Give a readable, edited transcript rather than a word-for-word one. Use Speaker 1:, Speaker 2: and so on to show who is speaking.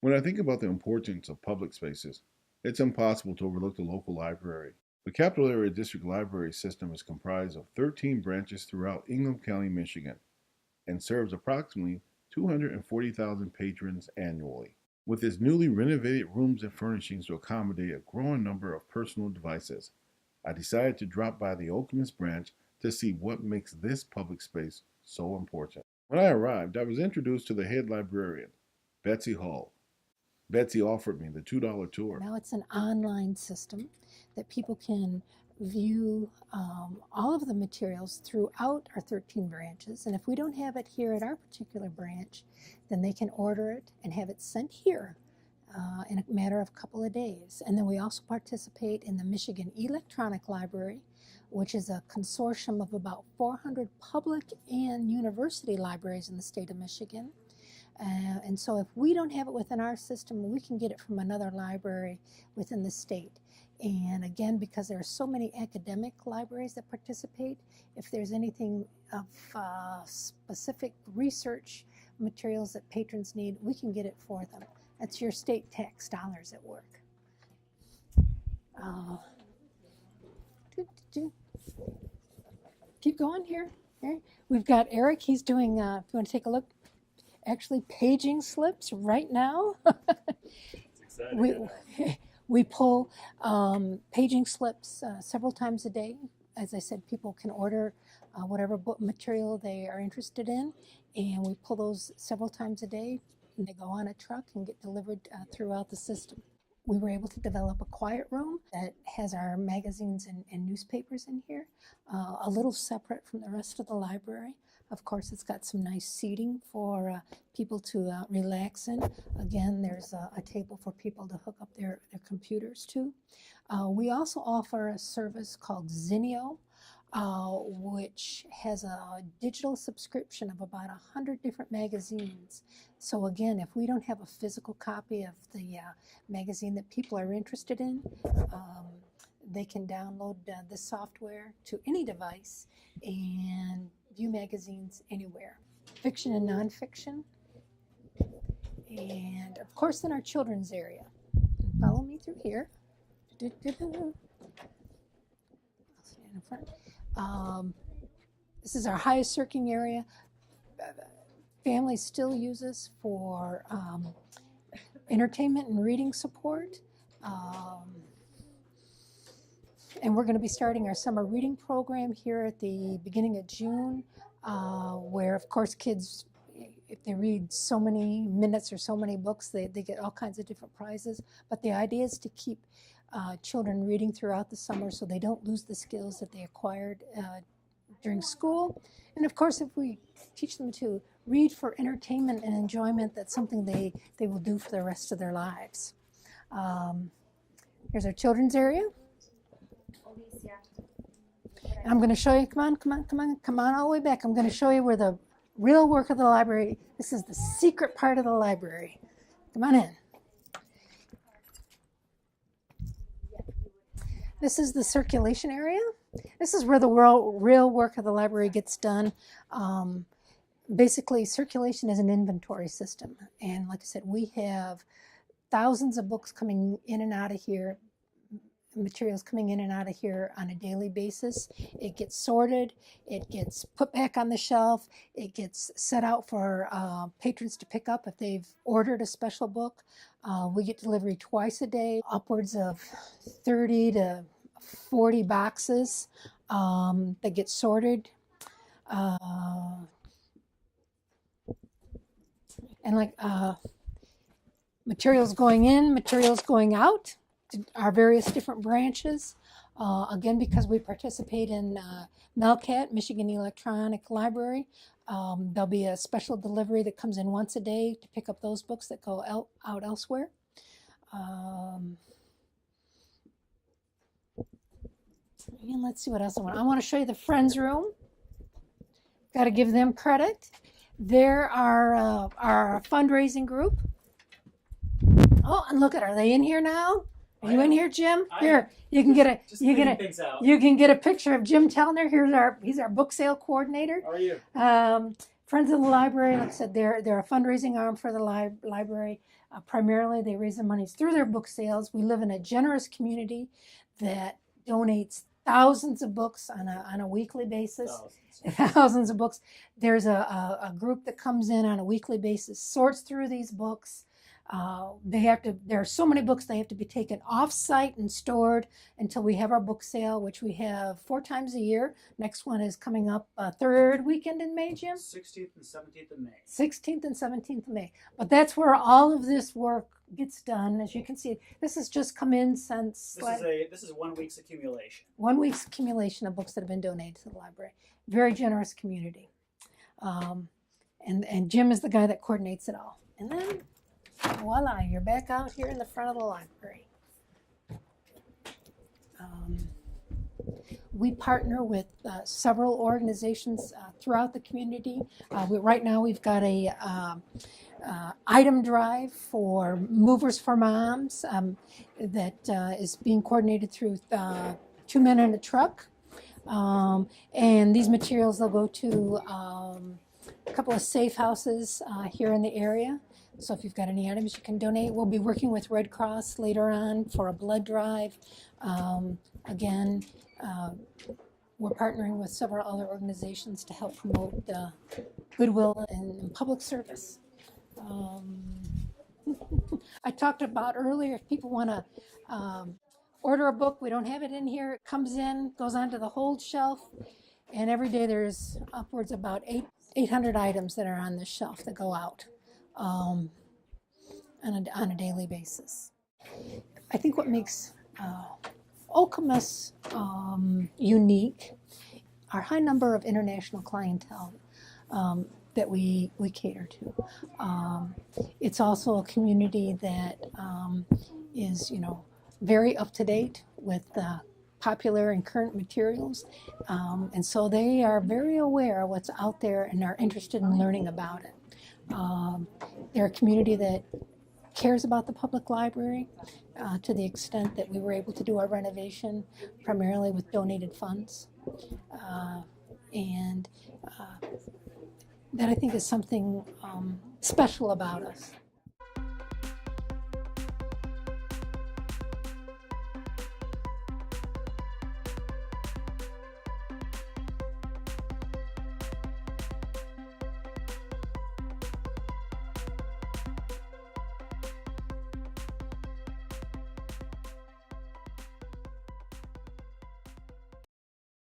Speaker 1: When I think about the importance of public spaces, it's impossible to overlook the local library. The Capital Area District Library System is comprised of 13 branches throughout Ingham County, Michigan, and serves approximately 240,000 patrons annually. With its newly renovated rooms and furnishings to accommodate a growing number of personal devices, I decided to drop by the Okemos branch to see what makes this public space so important. When I arrived, I was introduced to the head librarian, Betsy Hull. Betsy offered me the $2 tour.
Speaker 2: Now it's an online system that people can view all of the materials throughout our 13 branches. And if we don't have it here at our particular branch, then they can order it and have it sent here in a matter of a couple of days. And then we also participate in the Michigan Electronic Library, which is a consortium of about 400 public and university libraries in the state of Michigan. And so if we don't have it within our system, we can get it from another library within the state. And again, because there are so many academic libraries that participate, if there's anything of specific research materials that patrons need, we can get it for them. That's your state tax dollars at work. Keep going here. We've got Eric, he's doing, if you want to take a look, actually paging slips right now. We pull paging slips several times a day. As I said, people can order whatever book material they are interested in, and we pull those several times a day, and they go on a truck and get delivered throughout the system. We were able to develop a quiet room that has our magazines and newspapers in here, a little separate from the rest of the library. Of course, it's got some nice seating for people to relax in. Again, there's a table for people to hook up their computers to. We also offer a service called Zinio, which has a digital subscription of about 100 different magazines. So again, if we don't have a physical copy of the magazine that people are interested in, they can download this software to any device and view magazines anywhere, fiction and nonfiction. And of course in our children's area. Follow me through here. I'll stand in front. This is our highest circling area. Families still use this for entertainment and reading support. And we're going to be starting our summer reading program here at the beginning of June, where, of course, kids, if they read so many minutes or so many books, they get all kinds of different prizes. But the idea is to keep children reading throughout the summer so they don't lose the skills that they acquired during school. And, of course, if we teach them to read for entertainment and enjoyment, that's something they will do for the rest of their lives. Here's our children's area. I'm going to show you, come on all the way back. I'm going to show you where the real work of the library, this is the secret part of the library. Come on in. This is the circulation area. This is where the real work of the library gets done. Basically, circulation is an inventory system. And like I said, we have thousands of books coming in and out of here, materials coming in and out of here on a daily basis. It gets sorted, it gets put back on the shelf, it gets set out for patrons to pick up if they've ordered a special book. We get delivery twice a day, upwards of 30 to 40 boxes that get sorted. And like materials going in, materials going out, our various different branches. Again, because we participate in MeLCAT, Michigan Electronic Library, there'll be a special delivery that comes in once a day to pick up those books that go out elsewhere. And let's see what else I want to show you the Friends Room. Got to give them credit. They're our fundraising group. Oh, and look at, are they in here now? Are you in here, Jim? Here, you can get a picture of Jim Tellner. He's our book sale coordinator.
Speaker 3: How are you?
Speaker 2: Friends of the Library, like I said, they're a fundraising arm for the library. Primarily, they raise their monies through their book sales. We live in a generous community that donates thousands of books on a weekly basis. Thousands of books. There's a group that comes in on a weekly basis, sorts through these books. There are so many books, they have to be taken off site and stored until we have our book sale, which we have 4 times a year. Next one is coming up third weekend in May, Jim?
Speaker 3: 16th and 17th of May.
Speaker 2: 16th and 17th of May. But that's where all of this work gets done. As you can see, this has just come in since
Speaker 3: This is 1 week's accumulation.
Speaker 2: 1 week's accumulation of books that have been donated to the library. Very generous community. And Jim is the guy that coordinates it all. And then voila, you're back out here in the front of the library. We partner with several organizations throughout the community. Right now we've got a item drive for Movers for Moms that is being coordinated through 2 Men in a Truck. And these materials, they'll go to a couple of safe houses here in the area. So if you've got any items you can donate. We'll be working with Red Cross later on for a blood drive. Again, we're partnering with several other organizations to help promote goodwill and public service. I talked about earlier, if people want to order a book, we don't have it in here. It comes in, goes onto the hold shelf, and every day there's upwards about 800 items that are on this shelf that go out on a daily basis. I think what makes Okemos unique are high number of international clientele that we cater to. It's also a community that is, very up to date with popular and current materials, and so they are very aware of what's out there and are interested in learning about it. They're a community that cares about the public library to the extent that we were able to do our renovation primarily with donated funds. And that I think is something special about us.